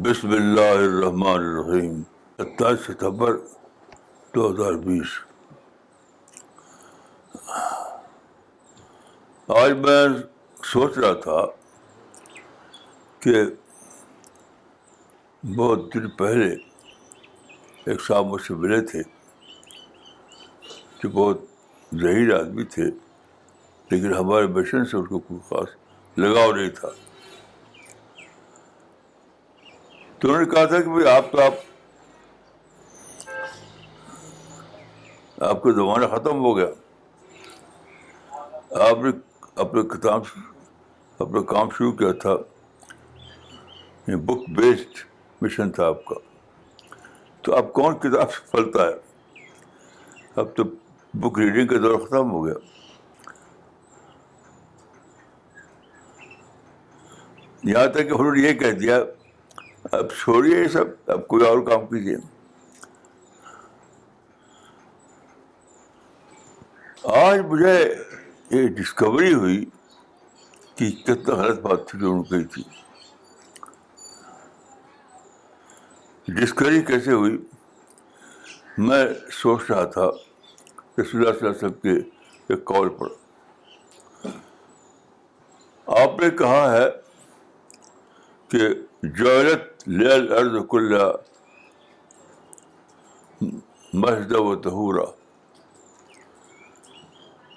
بسم اللہ الرحمن الرحیم 27 ستمبر 2020۔ آج میں سوچ رہا تھا کہ بہت دن پہلے ایک صاحب مجھ سے ملے تھے کہ بہت ذہین آدمی تھے، لیکن ہمارے مشن سے ان کو کوئی خاص لگاؤ نہیں تھا۔ تو انہوں نے کہا تھا کہ بھائی آپ کا زمانہ ختم ہو گیا، آپ نے اپنا کام شروع کیا تھا، بک بیسڈ مشن تھا آپ کا، تو اب کون کتاب سے پھلتا ہے؟ اب تو بک ریڈنگ کا دور ختم ہو گیا۔ یہاں تک کہ انہوں نے یہ کہہ دیا اب چھوڑیے یہ سب، اب کوئی اور کام کیجیے۔ آج مجھے یہ ڈسکوری ہوئی کہ کتنا غلط بات تھی جو انہوں نے کہی تھی۔ ڈسکوری کیسے ہوئی؟ میں سوچ رہا تھا رسول اللہ صلی اللہ علیہ وسلم کے ایک قول پر۔ آپ نے کہا ہے کہ جعلت لی الارض کلها مسجدا و طہورا۔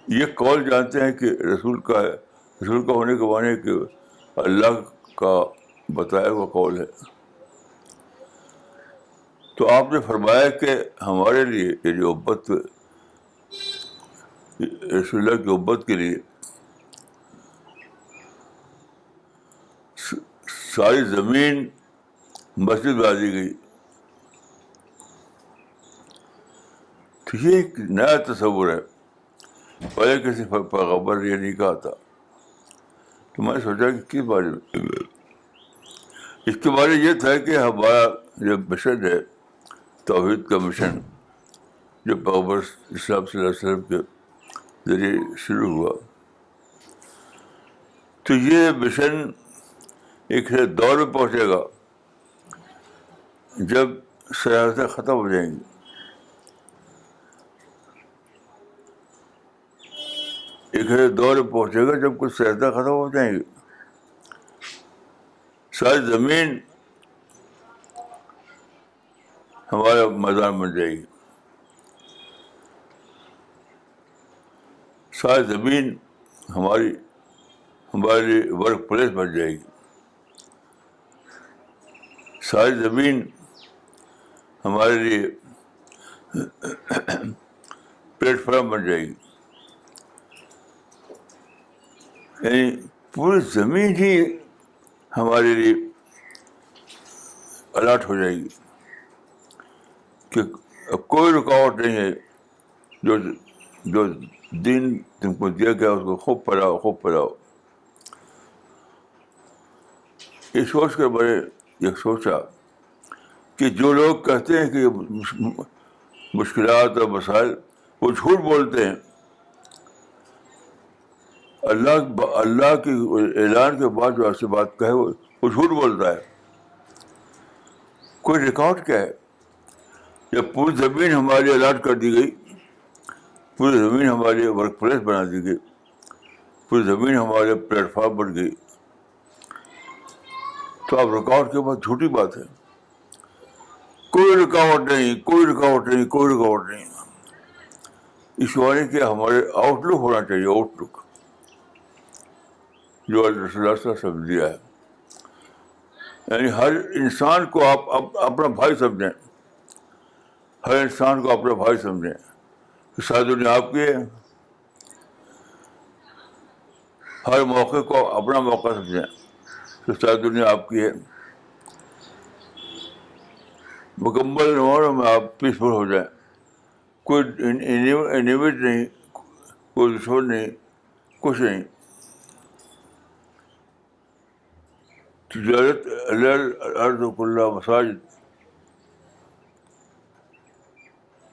یہ قول جانتے ہیں کہ رسول کا ہے، رسول کا ہونے کے معنی کہ اللہ کا بتایا ہوا قول ہے۔ تو آپ نے فرمایا کہ ہمارے لیے یعنی امت، رسول اللہ کی امت کے لیے ساری زمین مسجد بنا دی گئی۔ تو یہ ایک نیا تصور ہے، پہلے کسی پیغمبر نے یہ نہیں کہا تھا۔ تو میں نے سوچا کہ کس بارے میں؟ اس کے بارے یہ تھا کہ ہمارا جو مشن ہے، توحید کا مشن، جو پیغمبر اسلام صلی اللہ علیہ وسلم کے ذریعے شروع ہوا، تو یہ مشن ایک دور میں پہنچے گا جب سیاستیں ختم ہو جائیں گی۔ ایک دور میں پہنچے گا جب کچھ سیاستیں ختم ہو جائیں گی، ساری زمین ہمارا میدان بن جائے گی، ساری زمین ہمارے لیے ورک پلیس بن جائے گی، ساری زمین ہمارے لیے پلیٹ فارم بن جائے گی۔ یعنی پوری زمین ہی ہمارے لیے الاٹ ہو جائے گی کہ اب کوئی رکاوٹ نہیں ہے، جو دین تم کو دیا گیا اس کو خوب پڑھاؤ۔ یہ سوچ کر میں نے یہ سوچا کہ جو لوگ کہتے ہیں کہ مشکلات اور مسائل، وہ جھوٹ بولتے ہیں۔ اللہ کے اعلان کے بعد جو ایسی بات کہے وہ جھوٹ بولتا ہے۔ کوئی ریکارڈ کیا ہے؟ جب پوری زمین ہمارے لیے الاٹ کر دی گئی، پوری زمین ہمارے لیے ورک پلیس بنا دی گئی، پوری زمین ہمارے لیے پلیٹ فارم بن گئی، تو اب رکاوٹ کے بعد جھوٹی بات ہے۔ کوئی رکاوٹ نہیں۔ اس معنی کہ ہمارے آؤٹ لک ہونا چاہیے، آؤٹ لک جو رسول اللہ صلی اللہ علیہ وسلم دیا ہے۔ یعنی ہر انسان کو آپ اپنا بھائی سمجھیں، ہر انسان کو اپنا بھائی سمجھیں۔ ساری دنیا آپ کی ہے، ہر موقع کو اپنا موقع سمجھیں کہ ساری دنیا آپ کی ہے۔ مکمل انوائرمنٹ میں آپ پیسفل ہو جائیں، کوئی انیمیٹ نہیں، کوئی دشمن نہیں، کچھ نہیں۔ تجارت الارض کلها مساجد،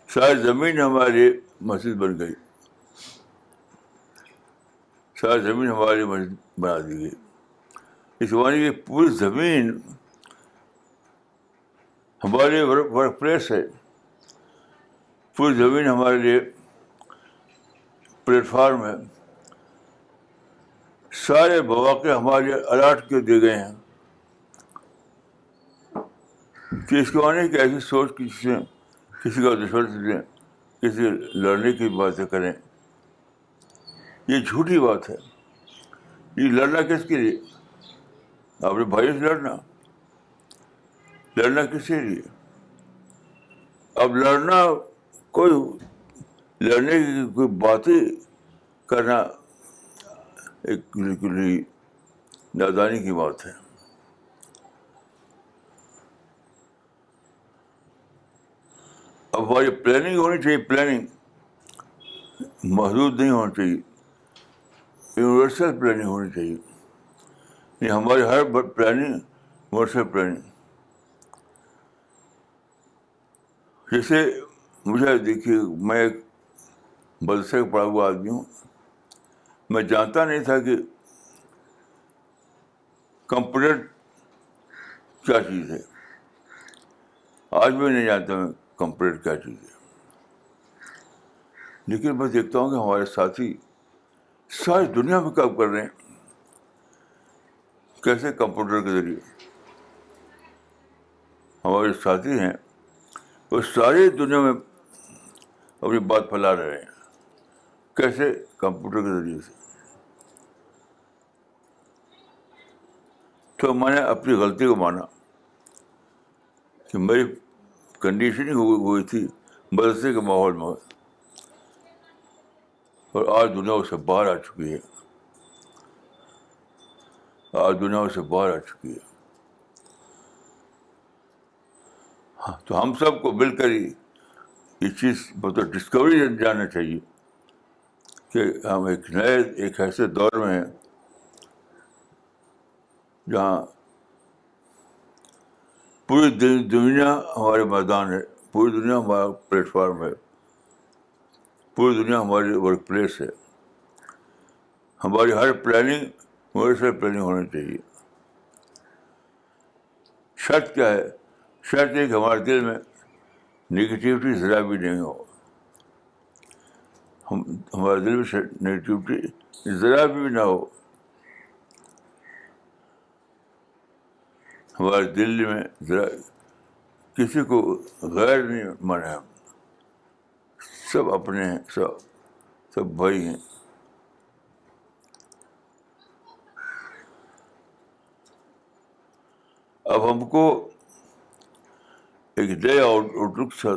ساری زمین ہمارے لیے مسجد بن گئی، ساری زمین ہمارے لیے مسجد بنا دی گئی۔ اس معنی کہ پوری زمین ہمارے ورک پلیس ہے, پوری زمین ہمارے لیے پلیٹ فارم ہے, سارے مواقع ہمارے لیے الاٹ کر دیے گئے ہیں کہ اس کو آنے کی ایسی سوچ کسی کا دشمن سے کسی لڑنے کی باتیں کریں. یہ جھوٹی بات ہے. یہ لڑنا کس کے لیے؟ اپنے بھائی سے لڑنا کس کے لیے؟ اب لڑنا کوئی لڑنے کی کوئی باتیں کرنا ایک بالکل ہی نادانی کی بات ہے. اب ہماری پلاننگ ہونی چاہیے, پلاننگ محدود نہیں ہونا چاہیے, یونیورسل پلاننگ ہونی چاہیے. یہ ہماری ہر پلاننگ یونیورسل پلاننگ. جیسے مجھے دیکھیے, میں ایک مدرسے کا پڑھا ہوا آدمی ہوں. میں جانتا نہیں تھا کہ کمپیوٹر کیا چیز ہے. آج بھی نہیں جانتا میں کمپیوٹر کیا چیز ہے. لیکن میں دیکھتا ہوں کہ ہمارے ساتھی ساری دنیا میں کام کر رہے ہیں. کیسے؟ کمپیوٹر کے ذریعے. ہمارے ساتھی ہیں وہ ساری دنیا میں اپنی بات پھیلا رہے ہیں. کیسے؟ کمپیوٹر کے ذریعے سے. تو میں نے اپنی غلطی کو مانا کہ میری کنڈیشننگ ہوئی تھی مدرسے کے ماحول میں, اور آج دنیا اس سے باہر آ چکی ہے. آج دنیا اس سے باہر آ چکی ہے. ہاں, تو ہم سب کو مل کر ہی یہ چیز مطلب ڈسکوری جاننا چاہیے کہ ہم ایک ایسے دور میں ہیں جہاں پوری دنیا ہمارے میدان ہے, پوری دنیا ہمارا پلیٹ فارم ہے, پوری دنیا ہماری ورک پلیس ہے. ہماری ہر پلاننگ یونیورسل پلاننگ ہونی چاہیے. شرط کیا ہے؟ شرط یہ کہ ہمارے دل میں نگیٹیوٹی ذرا بھی نہیں ہو. ہمارے دل میں نگیٹیوٹی ذرا بھی نہ ہو. ہمارے دل میں ذرا کسی کو غیر نہیں مانا. سب اپنے ہیں, سب بھائی ہیں. اب ہم کو ایک نئے آؤٹ لک سے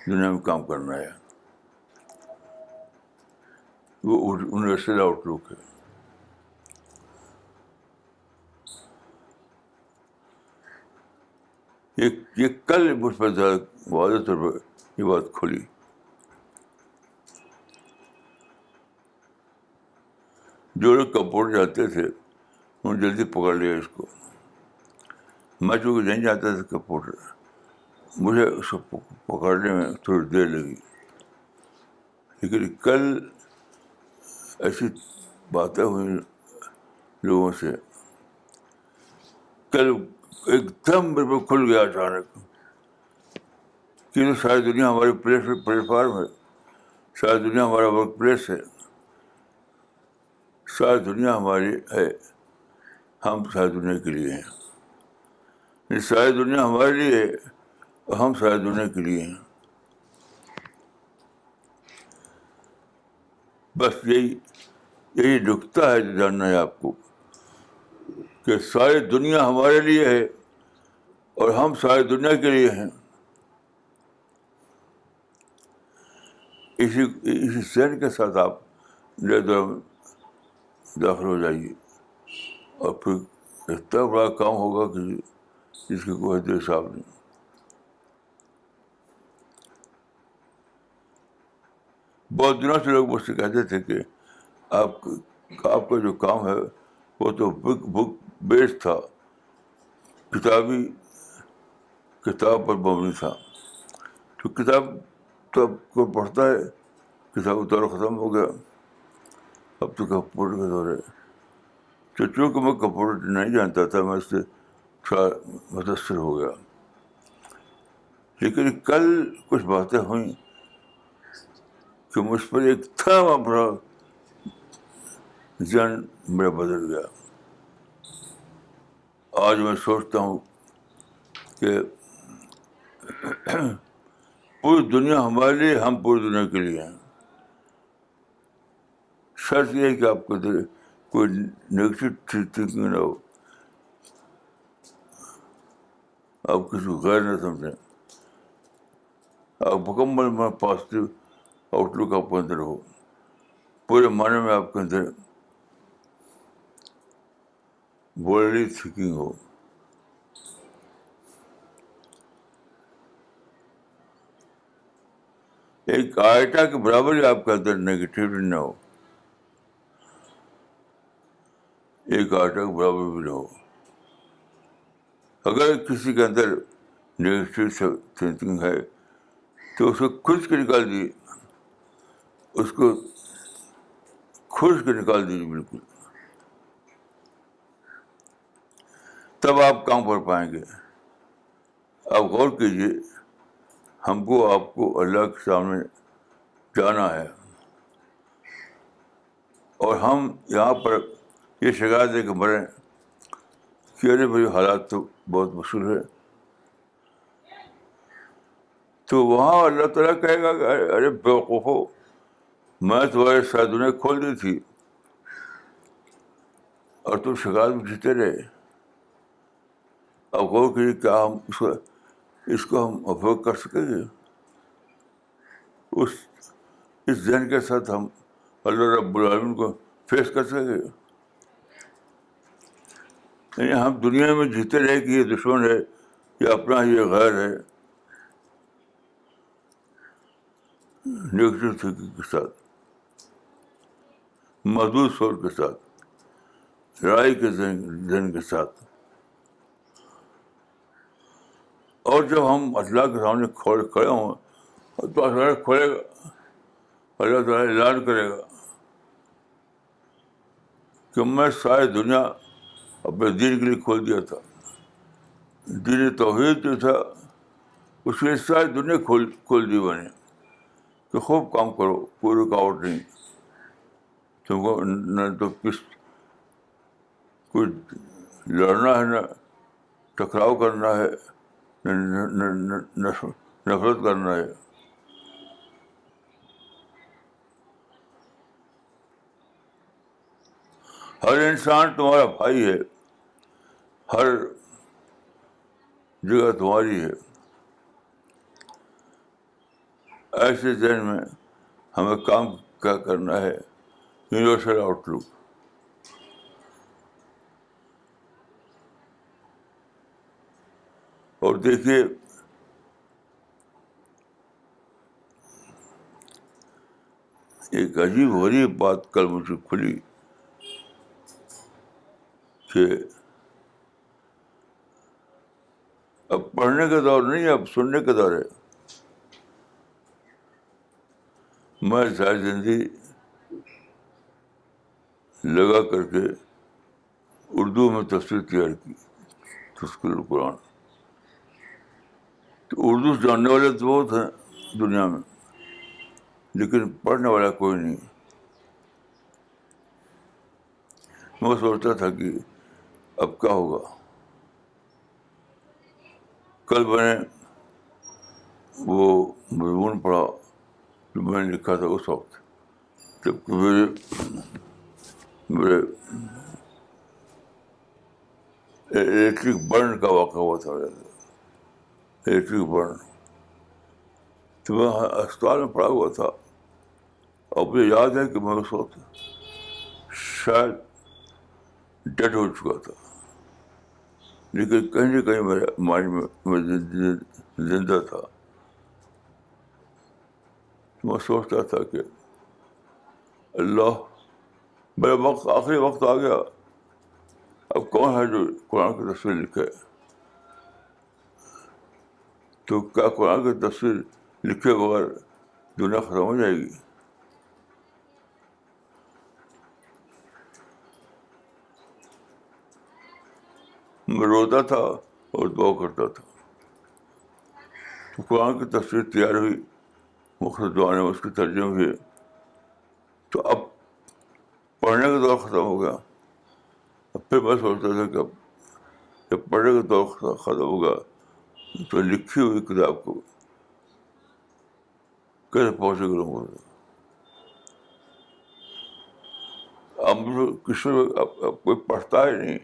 دنیا میں کام کرنا ہے. وہ یونیورسل آؤٹ لک ہے. یہ کل مجھ پر واضح طور پر یہ بات کھلی. جو لوگ کمپیوٹر جانتے تھے انہوں نے جلدی پکڑ لیا اس کو. میں چونکہ نہیں جانتا تھا کمپیوٹر, مجھے اس کو پکڑنے میں تھوڑی دیر لگی. لیکن کل ایسی باتیں ہوئی لوگوں سے, کل ایک دم میرے کو کھل گیا اچانک کہ ساری دنیا ہماری پلیٹ فارم ہے, ساری دنیا ہمارا ورک پلیس ہے, ساری دنیا ہماری ہے. ہم ساری دنیا کے لیے ہیں. یہ ساری دنیا ہمارے لیے ہے اور ہم ساری دنیا کے لیے ہیں. بس یہی نکتہ ہے جو جاننا ہے آپ کو کہ ساری دنیا ہمارے لیے ہے اور ہم ساری دنیا کے لیے ہیں. اسی ذہن کے ساتھ آپ نئے دور میں داخل ہو جائیے اور پھر اتنا بڑا کام ہوگا کہ جس کی کوئی حد حساب نہیں. بہت دنوں سے لوگ مجھ سے کہتے تھے کہ آپ کا جو کام ہے وہ تو بک بیسڈ تھا, کتاب پر مبنی تھا. تو کتاب تو کوئی پڑھتا ہے, کتاب کا دور ختم ہو گیا, اب تو کمپیوٹر کا دور ہے. تو چونکہ میں کمپیوٹر نہیں جانتا تھا, میں اس سے تھوڑا متاثر ہو گیا. لیکن کل کچھ باتیں ہوئیں کہ مجھ پر ایک تھا بڑا ذہن میرا بدل گیا. آج میں سوچتا ہوں کہ پوری دنیا ہمارے لیے, ہم پوری دنیا کے لیے ہیں. شرط یہ ہے کہ آپ کو کوئی نگیٹو تھنکنگ نہ ہو, آپ کسی کو غیر نہ سمجھیں, آپ مکمل پازیٹیو آؤٹ لک آپ کے اندر ہو, پورے معنی میں آپ کے اندر بولڈلی تھنکنگ ہو. ایک آئٹا کے برابر ہی آپ کے اندر نگیٹیوٹی نہ ہو, ایک آئٹا کے برابر بھی نہ ہو. اگر کسی کے اندر نگیٹیو تھنکنگ ہے تو اس کو کھرچ کے نکال دیجیے, اس کو کھرچ کے نکال دیجیے بالکل, تب آپ کام کر پائیں گے. آپ غور کیجیے, ہم کو آپ کو اللہ کے سامنے جانا ہے, اور ہم یہاں پر یہ شکایت دے کے مریں کہ ارے بھائی حالات تو بہت مشکل ہے, تو وہاں اللہ تعالیٰ کہے گا کہ ارے بیوقوفو, میں تمہارے ساتھ دنیا کھول دی تھی اور تم شکایت میں جیتے رہے. اب غور کیجیے, کیا ہم اس کو ہم افورڈ کر سکیں گے؟ اس ذہن کے ساتھ ہم اللہ رب العالمین کو فیس کر سکیں گے؟ یعنی ہم دنیا میں جیتے رہے کہ یہ دشمن ہے, یہ اپنا, یہ غیر ہے, نیگیٹو تھنکنگ کے ساتھ, محدود سوچ کے ساتھ, لڑائی کے ذہن کے ساتھ. اور جب ہم اللہ کے سامنے کھڑے ہوں تو اللہ کھولے گا, اللہ تعالیٰ اعلان کرے گا کہ میں ساری دنیا اپنے دین کے لیے کھول دیا تھا. دین توحید جو تھا اس کے لیے ساری دنیا کھول دی میں نے کہ خوب کام کرو, کوئی رکاوٹ نہیں. تم کو نہ تو کوئی لڑنا ہے, نہ ٹکراؤ کرنا ہے, نفرت کرنا ہے. ہر انسان تمہارا بھائی ہے, ہر جگہ تمہاری ہے. ایسے ذہن میں ہمیں کام کیا کرنا ہے, یونیورسل آؤٹ لک. اور دیکھیے, ایک عجیب غریب بات کل مجھے کھلی کہ اب پڑھنے کا دور نہیں, اب سننے کا دور ہے. میں ساری زندگی لگا کر کے اردو میں تفسیر تیار کی, تفسیر القرآن. تو اردو جاننے والے تو بہت ہیں دنیا میں, لیکن پڑھنے والا کوئی نہیں. میں سوچتا تھا کہ اب کیا ہوگا. کل میں نے وہ مضمون پڑھا جو میں نے لکھا تھا اس وقت, جب کہ میرے الیکٹرک برن کا واقعہ ہوا تھا. الیکٹرک برن, تو میں اسپتال میں پڑا ہوا تھا, اور مجھے یاد ہے کہ میں اس وقت شاید ڈیڈ ہو چکا تھا, لیکن کہیں نہ کہیں میرے مائنڈ میں زندہ تھا. میں سوچتا تھا کہ اللہ, میرا وقت, آخری وقت آ گیا, اب کون ہے جو قرآن کی تفسیر لکھے؟ تو کیا قرآن کی تفسیر لکھے بغیر دنیا ختم ہو جائے گی؟ میں روتا تھا اور دعا کرتا تھا. تو قرآن کی تفسیر تیار ہوئی، مختلف زبانوں میں اس کے ترجمے ہوئے. تو اب پڑھنے کا دور ختم ہو گیا. اب پھر میں سوچتا تھا کہ اب جب پڑھنے کا دور ختم ہوگا تو لکھی ہوئی کتاب کو کیسے پہنچے گا لوگوں کو. اب کسی اب کوئی پڑھتا ہی نہیں.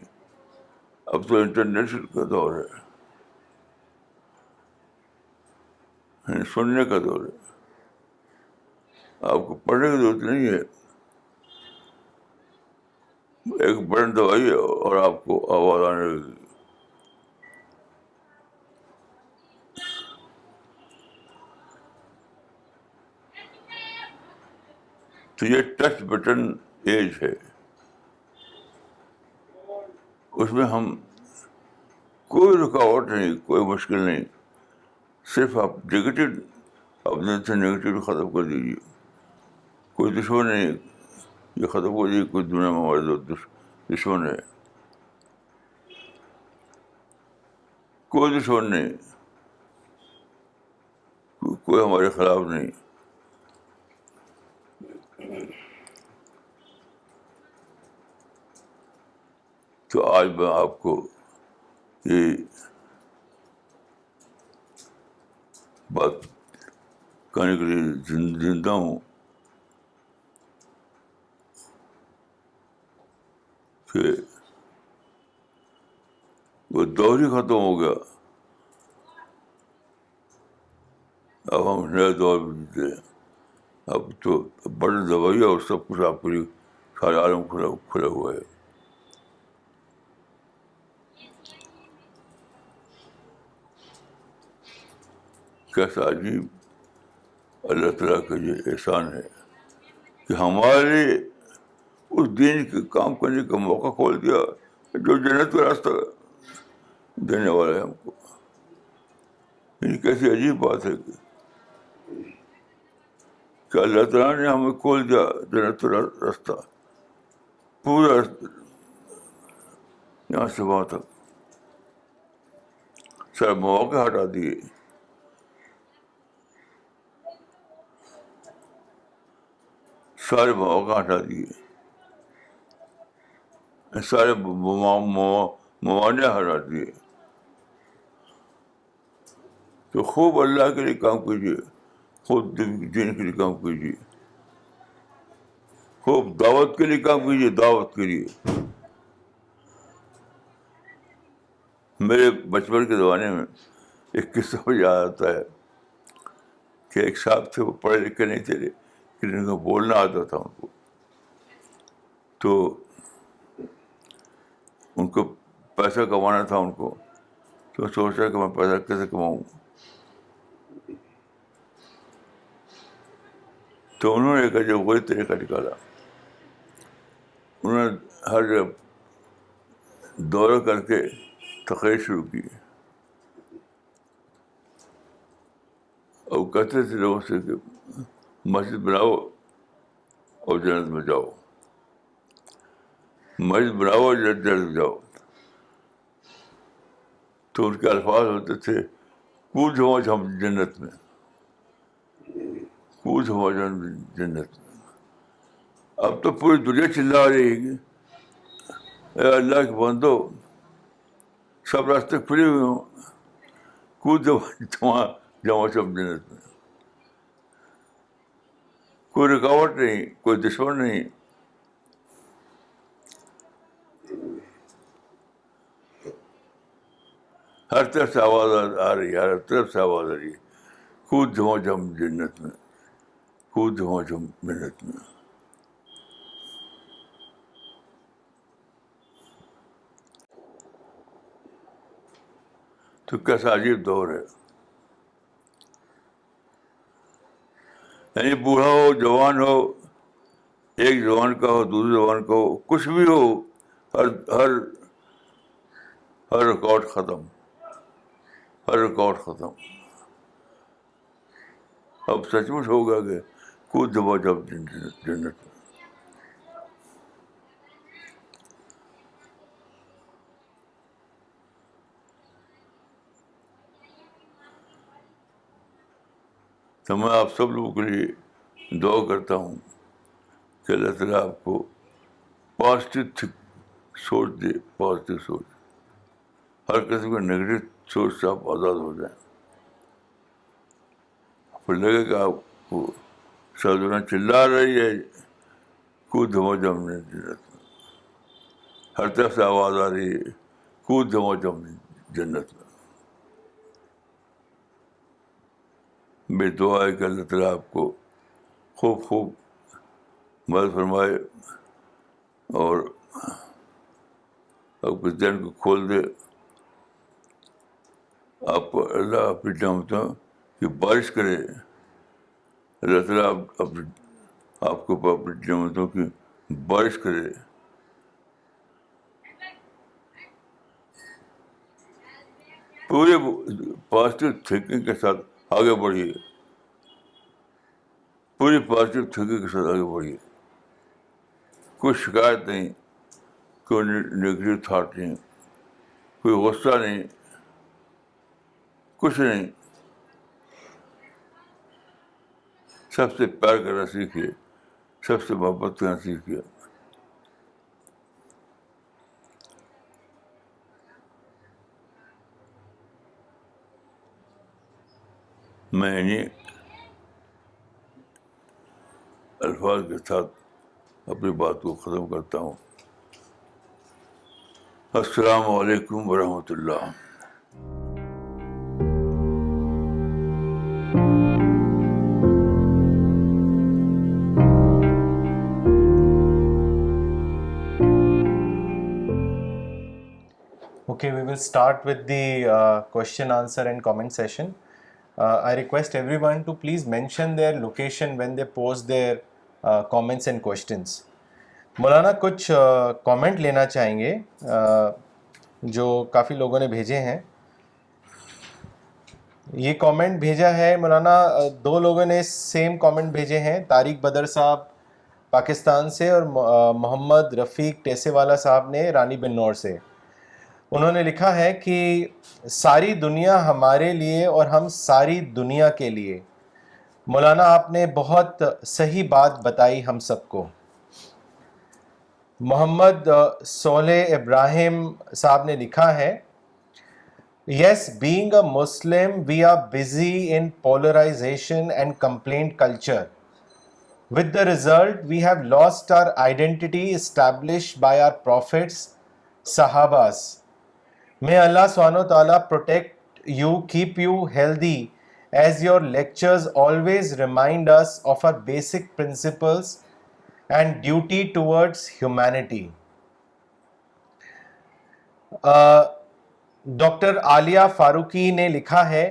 اب تو انٹرنیٹ کا دور ہے، سننے کا دور ہے. آپ کو پڑھنے کی ضرورت نہیں ہے. ایک بٹن دبائیے اور آپ کو آواز آنے لگی. تو یہ ٹچ بٹن ایج ہے. اس میں ہم کوئی رکاوٹ نہیں، کوئی مشکل نہیں. صرف آپ نگیٹو اپنے سے نگیٹو ختم کر دیجیے. کوئی دشمن نہیں، یہ ختم کر دیجیے. کوئی دنیا میں ہمارے دشمن ہے، کوئی دشمن نہیں، کوئی ہمارے خلاف نہیں. تو آج میں آپ کو یہ بات کہنے کے لیے زندہ ہوں کہ وہ دور ہی ختم ہو گیا. اب ہم نئے دور میں جیتے ہیں. اب تو بٹن دبائیے اور سب کچھ آپ کے لیے سارے عالم کھلا ہوا ہے. کیسا عجیب اللہ تعالیٰ کا یہ احسان ہے کہ ہمارے اس دین کے کام کرنے کا موقع کھول دیا جو جنت کا راستہ دینے والا ہے ہم کو. یہ کیسی عجیب بات ہے کہ اللہ تعالیٰ نے ہمیں کھول دیا جنت کا راستہ، پورا یہاں سے وہاں تک سارے مواقع ہٹا دیے. سارے مواقع ہٹا دیے، سارے موانع ہٹا دیے. تو خوب اللہ کے لیے کام کیجیے، خوب دین کے لیے کام کیجیے، خوب دعوت کے لیے کام کیجیے، دعوت کے لیے. میرے بچپن کے زمانے میں ایک قصہ مجھے یاد آتا ہے کہ ایک صاحب تھے، وہ پڑھے لکھے نہیں تھے لیکن ان کو بولنا آتا تھا ان کو. تو ان کو پیسہ کمانا تھا ان کو. تو سوچا کہ میں پیسہ کیسے کماؤں. تو انہوں نے ایک عجیب وہی طریقہ نکالا. انہوں نے ہر جگہ دورہ کر کے تقریر شروع کی اور کہتے تھے لوگوں سے کہ مسجد بناؤ اور جنت میں جاؤ، مسجد بناؤ اور جنت میں جاؤ. تو ان کے الفاظ ہوتے تھے کود ہو ہم جنت میں، کود ہو جنت میں. اب تو پوری دنیا چلا رہی ہے کہ اے اللہ کے بندو، سب راستے کھلے ہوئے ہوں، کود جمع سب جنت میں. کوئی رکاوٹ نہیں، کوئی دشمن نہیں. ہر طرف سے آواز آ رہی ہے، ہر طرف سے آواز آ رہی ہے کود جم جنت میں، کود جم جنت میں. تو کیسا عجیب دور ہے. یعنی بوڑھا ہو جوان ہو، ایک زبان کا ہو دوسری زبان کا ہو، کچھ بھی ہو، ہر ہر ہر ریکارڈ ختم، ہر ریکارڈ ختم. اب سچ مچ ہوگا کہ کود دبا جب جنت میں. تو میں آپ سب لوگوں کے لیے دعا کرتا ہوں کہ اللہ تعالیٰ آپ کو پازیٹیو سوچ دے، پازیٹیو سوچ، ہر قسم کے نگیٹو سوچ سے آپ آزاد ہو جائیں. پھر لگے کہ آپ کو سازونا چلا رہی ہے، کود دھما جم نہیں جنت میں، ہر طرف سے آواز آ رہی ہے، کود دھما جم نہیں جنت میں. میری دعا ہے کہ اللہ تعالیٰ آپ کو خوب خوب مدد فرمائے اور آپ کے ذہن کو کھول دے. آپ کو اللہ اپنی نعمتوں کی بارش کرے. اللہ تعالیٰ آپ کو اپنی نعمتوں کی بارش کرے. پورے پازیٹیو تھنکنگ کے ساتھ آگے بڑھیے، پوری پازیٹیو تھنکنگ کے ساتھ آگے بڑھیے. کوئی شکایت نہیں، کوئی نگیٹو تھاٹ نہیں، کوئی غصہ نہیں، کچھ نہیں. سب سے پیار کرنا سیکھیے، سب سے محبت کرنا سیکھیے. میں انہیں الفاظ کے ساتھ اپنی بات کو ختم کرتا ہوں. السلام علیکم ورحمۃ اللہ. Okay, we will start with the question, answer and comment session. I request everyone to please mention their location when they post their comments and questions. مولانا کچھ کامنٹ لینا چاہیں گے جو کافی لوگوں نے بھیجے ہیں. یہ کامنٹ بھیجا ہے مولانا، دو لوگوں نے سیم کامنٹ بھیجے ہیں، طارق بدر صاحب پاکستان سے اور محمد رفیق ٹیسے والا صاحب نے رانی بنور سے. انہوں نے لکھا ہے کہ ساری دنیا ہمارے لیے اور ہم ساری دنیا کے لیے. مولانا آپ نے بہت صحیح بات بتائی ہم سب کو. محمد صالح ابراہیم صاحب نے لکھا ہے، yes being a Muslim we are busy in polarisation and complaint culture. With the result we have lost our identity established by our prophets صحاباز. May Allah subhanahu wa ta'ala protect you, keep you healthy, as your lectures always remind us of our basic principles and duty towards humanity. Doctor Aliya Farooqui نے لکھا ہے،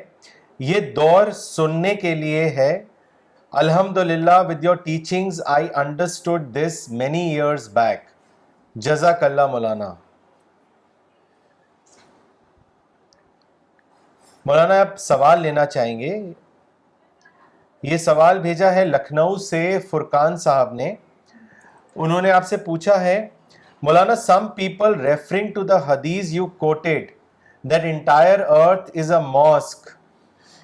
یہ دور سننے کے لیے ہے. الحمدللہ with your teachings I understood this many years back. جزاک اللہ مولانا. مولانا آپ سوال لینا چاہیں گے. یہ سوال بھیجا ہے لکھنؤ سے فرقان صاحب نے. انہوں نے آپ سے پوچھا ہے، Maulana some people referring to the حدیث you quoted that entire earth is a mask,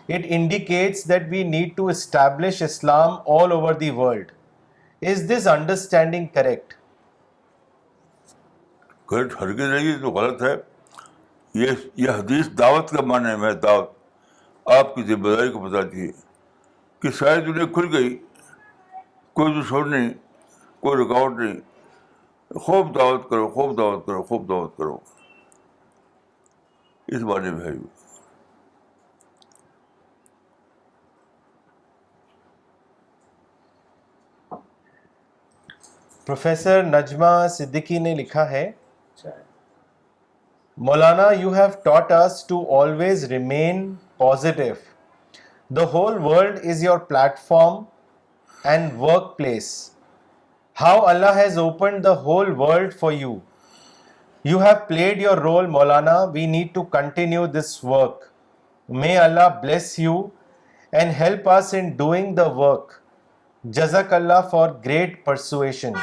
it indicates that we need to establish Islam all over the world. Is this understanding correct? Correct ہرگز نہیں، تو غلط ہے. یہ حدیث دعوت کا معنی ہے. دعوت آپ کی ذمہ داری کو بتاتی ہے کہ ساری دنیا کھل گئی، کوئی دشمن نہیں، کوئی رکاوٹ نہیں. خوب دعوت کرو، خوب دعوت کرو، خوب دعوت کرو. اس معنی میں ہے. پروفیسر نجمہ صدیقی نے لکھا ہے، مولانا you have taught us to always remain positive. The whole world is your platform and workplace. How Allah has opened the whole world for you. You have played your role, Maulana. We need to continue this work. May Allah bless you and help us in doing the work. Jazakallah for great persuasion.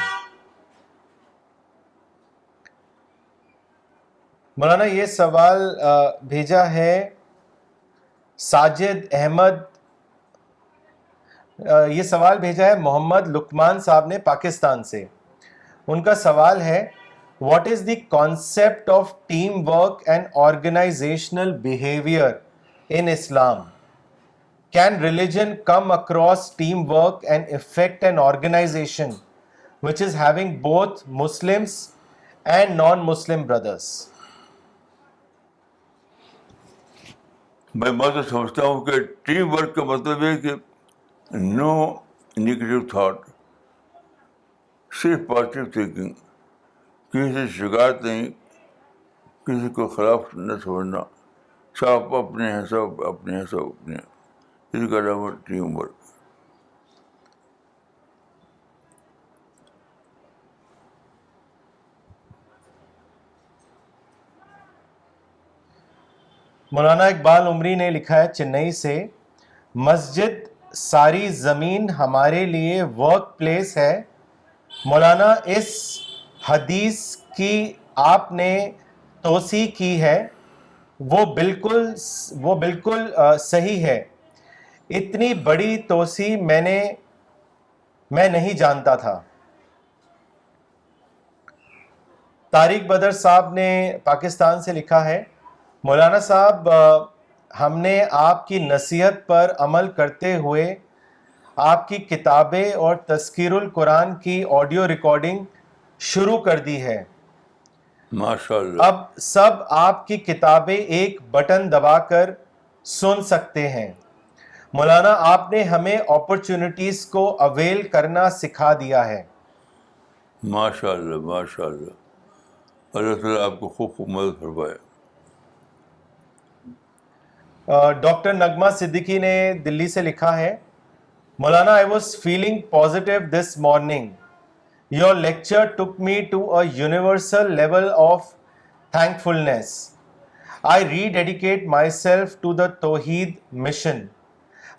مولانا یہ سوال بھیجا ہے ساجد احمد یہ سوال بھیجا ہے محمد لکمان صاحب نے پاکستان سے. ان کا سوال ہے what is the concept of team work and organizational behaviour in Islam. Can religion come across teamwork and effect an organization which is having both Muslims and non-Muslim brothers? میں تو سمجھتا ہوں کہ ٹیم ورک کا مطلب ہے کہ نو negative thought, صرف پازیٹیو تھنکنگ، کسی سے شکایت نہیں، کسی کو خلاف نہ سمجھنا، سب اپنے ہیں، سب اپنے ہیں، سب اپنے ہیں. اسی کا نام ہے ٹیم ورک. مولانا اقبال عمری نے لکھا ہے چنئی سے، مسجد ساری زمین ہمارے لیے ورک پلیس ہے. مولانا اس حدیث کی آپ نے توصیح کی ہے وہ بالکل صحیح ہے. اتنی بڑی توصیح میں نہیں جانتا تھا. طارق بدر صاحب نے پاکستان سے لکھا ہے مولانا صاحب ہم نے آپ کی نصیحت پر عمل کرتے ہوئے آپ کی کتابیں اور تذکیر القرآن کی آڈیو ریکارڈنگ شروع کر دی ہے. ماشاء اللہ. اب سب آپ کی کتابیں ایک بٹن دبا کر سن سکتے ہیں. مولانا آپ نے ہمیں اپرچونٹیز کو اویل کرنا سکھا دیا ہے. ماشاء اللہ، ماشاء اللہ. اللہ تعالیٰ آپ کو خوب خوب مدد فرمائے. ڈاکٹر نغمہ صدیقی نے دلی سے لکھا ہے Maulana I was feeling positive this morning. Your lecture took me to a universal level of thankfulness. I rededicate myself to the Tawheed mission.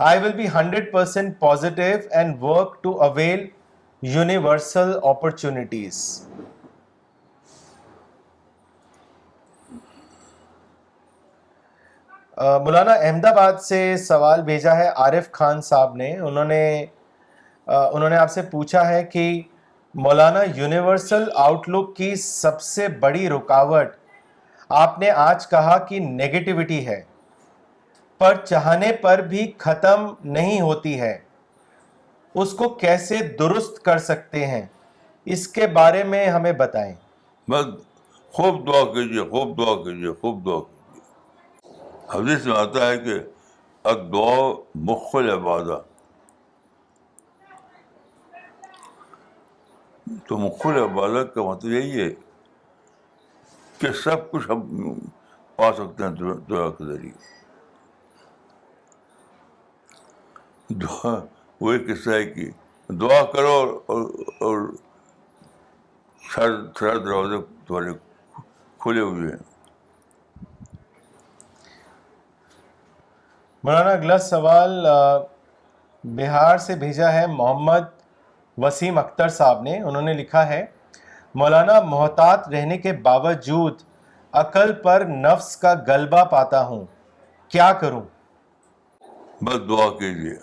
I will be 100% positive and work to avail universal opportunities. مولانا احمد آباد سے سوال بھیجا ہے عارف خان صاحب نے. انہوں نے آپ سے پوچھا ہے کہ مولانا یونیورسل آؤٹ لک کی سب سے بڑی رکاوٹ آپ نے آج کہا کہ نیگیٹیوٹی ہے، پر چاہنے پر بھی ختم نہیں ہوتی ہے. اس کو کیسے درست کر سکتے ہیں، اس کے بارے میں ہمیں بتائیں. بس خوب دعا کیجیے، خوب دعا کیجیے، خوب دعا کیجیے. حدیث میں آتا ہے کہ الدعاء مخ العبادہ. تو مخ العبادہ کا مطلب یہی ہے کہ سب کچھ ہم پا سکتے ہیں دعا کے ذریعے. دعا وہی قصہ ہے کہ دعا کرو اور سارے دروازے تمہارے کھلے ہوئے ہیں. مولانا اگلا سوال بہار سے بھیجا ہے محمد وسیم اختر صاحب نے. انہوں نے لکھا ہے مولانا محتاط رہنے کے باوجود عقل پر نفس کا غلبہ پاتا ہوں، کیا کروں؟ بس دعا کیجیے،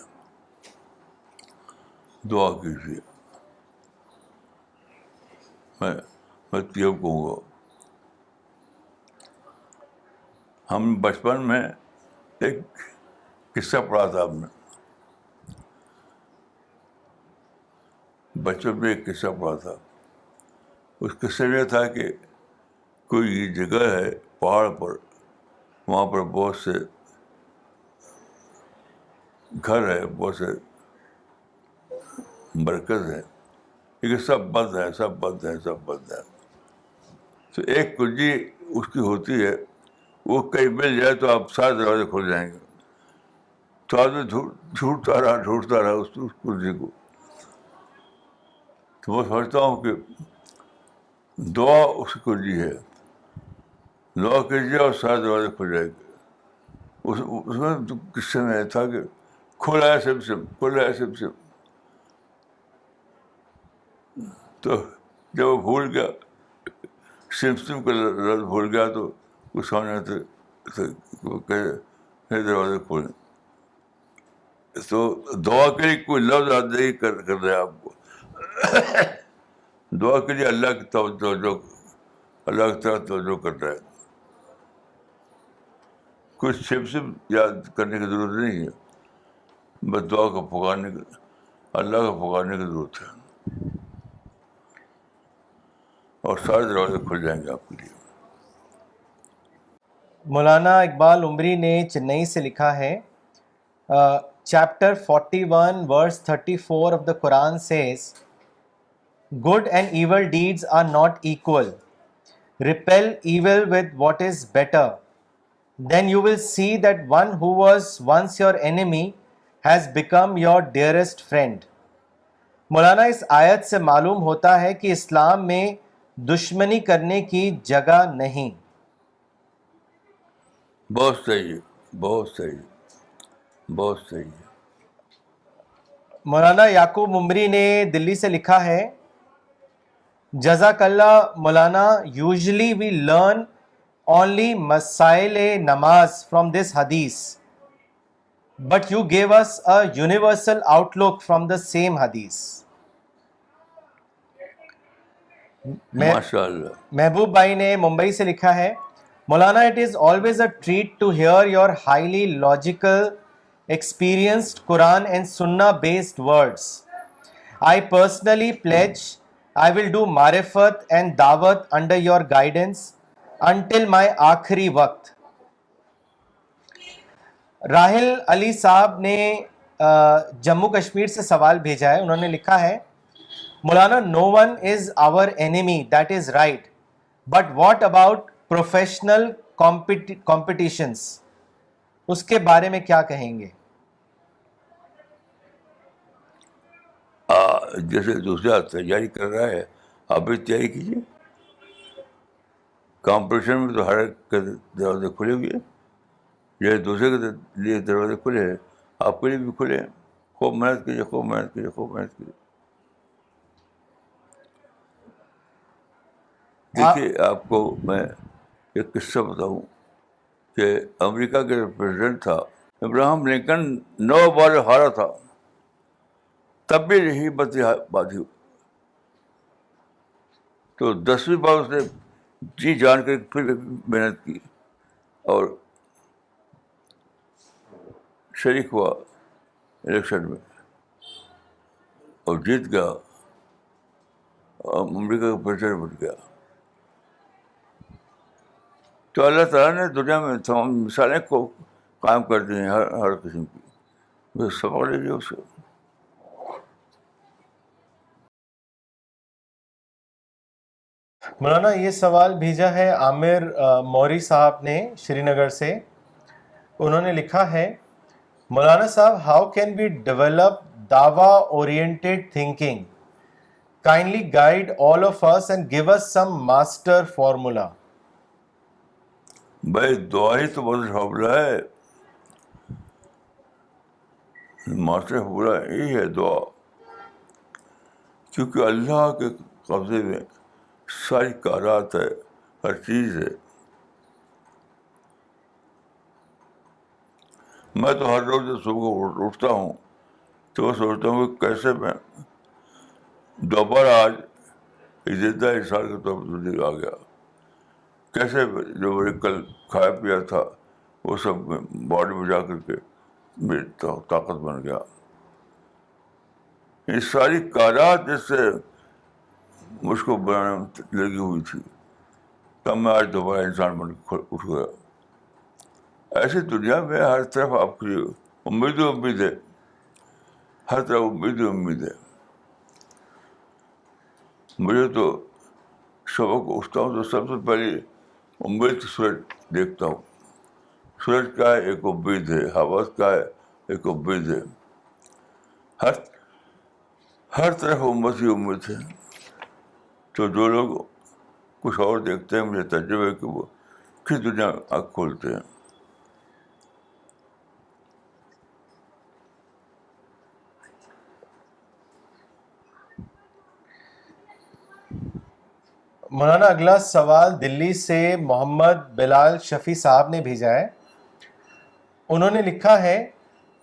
دعا کیجیے. میں یہ کہوں گا، ہم بچپن میں ایک قصہ پڑھا تھا. ہم نے بچپن میں ایک قصہ پڑھا تھا. اس قصے میں یہ تھا کہ کوئی جگہ ہے پہاڑ پر، وہاں پر بہت سے گھر ہے، بہت سے مرکز ہیں، لیکن سب بند ہیں، سب بند ہیں، سب بند ہیں. تو ایک کنجی اس کی ہوتی ہے، وہ کہیں مل جائے تو آپ سارے دروازے کھل جائیں گے. تو آدمی ڈھونڈتا رہا اس کنجی کو. تو میں سمجھتا ہوں کہ دعا اس کی کنجی ہے. دعا کیجیے اور سارے دروازے کھل جائیں گے. اس میں قصے میں تھا کہ کھلا ہے سم کھلا ہے سم. تو جب وہ بھول گیا، سم کا لفظ بھول گیا، تو اس سامنے دروازے کھولیں. تو دعا کے لیے کوئی لفظ یاد نہیں کر رہے ہیں آپ کو. دعا کے لیے اللہ کی توجہ، اللہ کی طرف توجہ کر رہا ہے. کچھ صرف یاد کرنے کی ضرورت نہیں ہے، بس دعا کو پکارنے کی، اللہ کو پکارنے کی ضرورت ہے، اور سارے دروازے کھل جائیں گے آپ کے لیے. مولانا اقبال عمری نے چنئی سے لکھا ہے، chapter 41 verse 34 of the Quran says, good and evil deeds are not equal. Repel evil with what is better. Then you will see that one who was once your enemy has become your dearest friend. مولانا اس آیت سے معلوم ہوتا ہے کہ اسلام میں دشمنی کرنے کی جگہ نہیں. بہت صحیح ہے، بہت صحیح، بہت صحیح ہے. مولانا یعقوب عمری نے دلی سے لکھا ہے، جزاک اللہ مولانا، usually we learn only مسائل نماز from this hadith, but you gave us a universal outlook from the same hadith. ماشاء اللہ. محبوب بھائی نے ممبئی سے لکھا ہے، مولانا it is always a treat to hear your highly logical, experienced Quran and Sunnah based words. I personally pledge I will do marifat and dawat under your guidance until my آخری وقت. راہل علی صاحب نے جموں کشمیر سے سوال بھیجا ہے. انہوں نے لکھا ہے، مولانا no one is our enemy, that is right, but what about professional competitions؟ اس کے بارے میں کیا کہیں گے؟ جیسے دوسرا تیاری کر رہا ہے، آپ بھی تیاری کیجیے. کمپٹیشن میں تو ہر ایک کے دروازے کھلے ہوئے ہیں، جیسے دوسرے کے لیے دروازے کھلے ہیں، آپ کے لیے بھی کھلے ہیں. خوب محنت کیجیے، خوب محنت کیجیے، خوب محنت کیجیے. دیکھیے، آپ کو میں ایک قصہ بتاؤں کہ امریکہ کے جو پریزیڈنٹ تھا ابراہم لنکن، 9 بار ہارا تھا، تب بھی یہی باندھی. تو 10ویں بار اس نے جی جان کر پھر محنت کی اور شریک ہوا الیکشن میں اور جیت گیا، اور امریکہ کا پریزیڈنٹ بن گیا. تو اللہ تعالیٰ نے دنیا میں تمام مثالیں کو قائم کر دی ہیں ہر قسم کی. بس سبق لیجیے اس سے. مولانا یہ سوال بھیجا ہے عامر موری صاحب نے شری نگر سے. انہوں نے لکھا ہے، مولانا صاحب ہاؤ کین وی ڈیولپ دعویٰ oriented thinking? Kindly guide all of us and give us some master formula. بھائی دعا ہی تو بہت فارمولہ ہے، ماسٹر فارمولہ یہی ہے دعا، کیونکہ اللہ کے قبضے میں ساری کائنات ہے، ہر چیز ہے. میں تو ہر روز جب صبح کو اٹھتا ہوں تو میں سوچتا ہوں کہ کیسے میں دوبارہ آج ایک زندہ انسان کے طور پر زندگی آ گیا، کیسے جو میں نے کل کھایا پیا تھا وہ سب باڈی میں جا کر کے میری طاقت بن گیا. یہ ساری کائنات جس سے مجھ کو بنانے میں لگی ہوئی تھی، تب میں آج دوبارہ انسان بن کے اٹھ گیا. ایسی دنیا میں ہر طرف آپ کی امید ہی امید ہے، ہر طرف امید ہی امید ہے. مجھے تو صبح کو اٹھتا ہوں تو سب سے پہلے امید کی سورج دیکھتا ہوں. سورج کا ہے ایک امید ہے، ہوا کا ہے ایک امید ہے، ہر طرف امت ہی امید ہے. تو جو لوگ کچھ اور دیکھتے ہیں، مجھے تجربہ ہے کہ وہ کس دنیا میں آنکھ کھولتے ہیں. مولانا اگلا سوال دلی سے محمد بلال شفیع صاحب نے بھیجا ہے. انہوں نے لکھا ہے،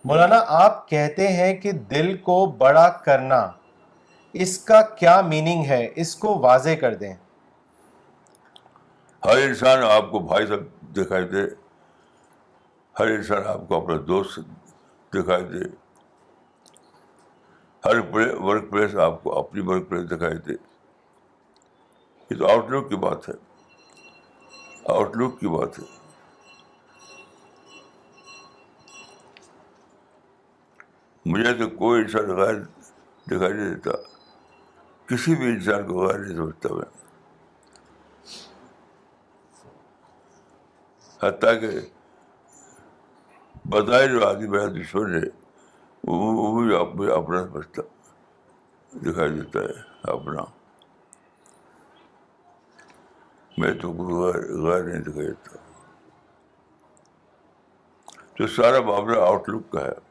مولانا آپ کہتے ہیں کہ دل کو بڑا کرنا، اس کا کیا میننگ ہے؟ اس کو واضح کر دیں. ہر انسان آپ کو بھائی صاحب دکھائی دے، ہر انسان آپ کو اپنا دوست دکھائی دے، ہر ورک پلیس آپ کو اپنی ورک پلیس دکھائی دے. یہ تو آؤٹ لک کی بات ہے، آؤٹ لک کی بات ہے. مجھے تو کوئی انسان غیر دکھائی نہیں دیتا، کسی بھی انسان کو غیر نہیں سمجھتا میں. حتیٰ کہ بظاہر جو آدمی میرا دشمن ہے وہ بھی مجھے اپنا سمجھتا دکھائی دیتا ہے اپنا. میں تو غیر نہیں دکھائی دیتا. تو سارا معاملہ آؤٹ لک کا ہے.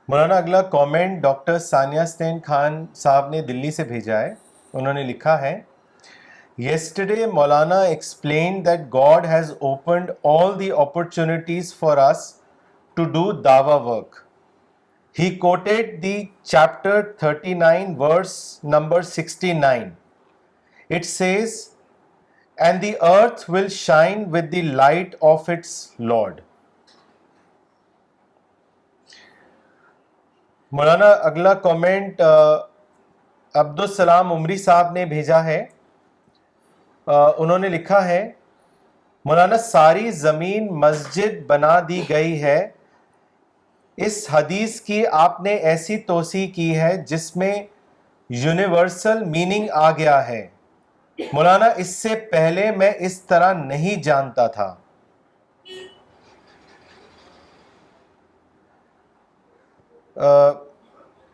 مولانا اگلا کامنٹ ڈاکٹر ثانیہ اسٹین خان صاحب نے دلی سے بھیجا ہے. انہوں نے لکھا ہے، Yesterday Maulana explained that God has opened all the opportunities for us to do dawa work. He quoted the chapter 39 verse number 69. It says, "And the earth will shine with the light of its Lord." مولانا اگلا comment Abdul Salam عمری صاحب نے بھیجا ہے. انہوں نے لکھا ہے، مولانا ساری زمین مسجد بنا دی گئی ہے. اس حدیث کی آپ نے ایسی توسیع کی ہے جس میں یونیورسل میننگ آ گیا ہے. مولانا اس سے پہلے میں اس طرح نہیں جانتا تھا.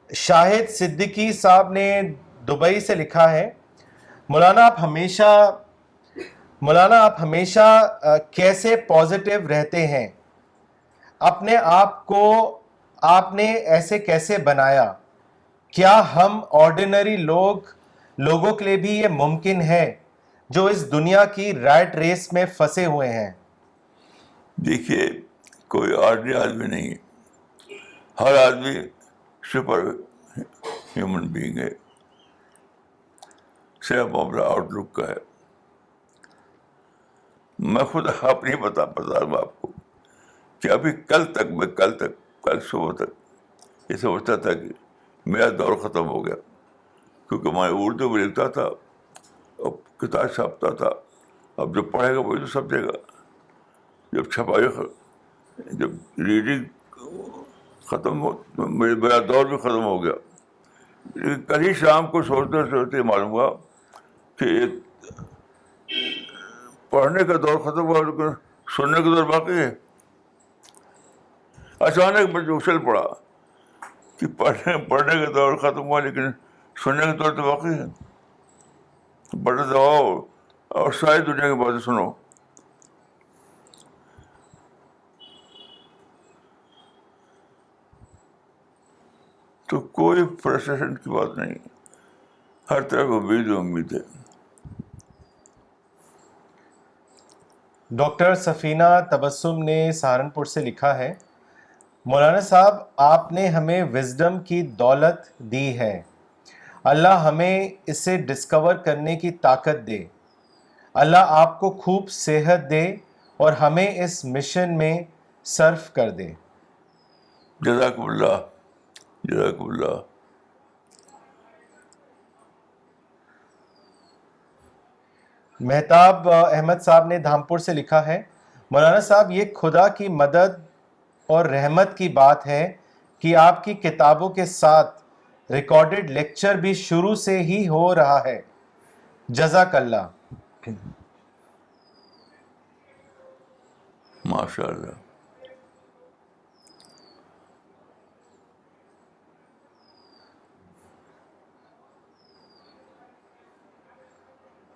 شاہد صدیقی صاحب نے دبئی سے لکھا ہے، مولانا آپ ہمیشہ کیسے پازیٹیو رہتے ہیں؟ اپنے آپ کو آپ نے ایسے کیسے بنایا؟ کیا ہم آرڈینری لوگوں کے لیے بھی یہ ممکن ہے جو اس دنیا کی ریٹ ریس میں پھنسے ہوئے ہیں؟ دیکھیے، کوئی آرڈنری آدمی نہیں ہے، ہر آدمی سپر ہیومن بینگ ہے. صرف معاملہ آؤٹ لک کا ہے. میں خود اپنی بتا ہوں آپ کو کہ ابھی کل صبح تک یہ سمجھتا تھا کہ میرا دور ختم ہو گیا، کیونکہ میں اردو میں لکھتا تھا اور کتاب چھاپتا تھا. اب جو پڑھے گا وہی تو سمجھے گا. جب چھپائی جب ریڈنگ ختم ہو میرا دور بھی ختم ہو گیا. لیکن کل ہی شام کو سوچتے معلوم ہوا کہ پڑھنے کا دور ختم ہوا لیکن سننے کا دور باقی ہے. اچانک مجھے اچھل پڑا کہ پڑھنے کا دور ختم ہوا لیکن سننے کا دور تو باقی ہے. بڑے دباؤ اور ساری دنیا کی باتیں سنو. تو کوئی فرسٹریشن کی بات نہیں، ہر طرف امید ہے. ڈاکٹر سفینہ تبسم نے سہارنپور سے لکھا ہے، مولانا صاحب آپ نے ہمیں وزڈم کی دولت دی ہے، اللہ ہمیں اسے ڈسکور کرنے کی طاقت دے. اللہ آپ کو خوب صحت دے اور ہمیں اس مشن میں صرف کر دے. جزاکم اللہ، جزاکم اللہ. مہتاب احمد صاحب نے دھامپور سے لکھا ہے، مولانا صاحب یہ خدا کی مدد اور رحمت کی بات ہے کہ آپ کی کتابوں کے ساتھ ریکارڈڈ لیکچر بھی شروع سے ہی ہو رہا ہے. جزاک اللہ. ماشاء اللہ.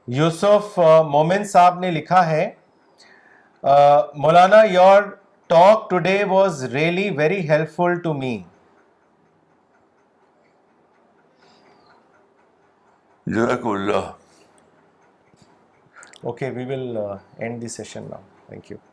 یوسف مومن صاحب نے لکھا ہے، Maulana your talk today was really very helpful to me. جزاکم اللہ. Okay, we will end the session now. Thank you.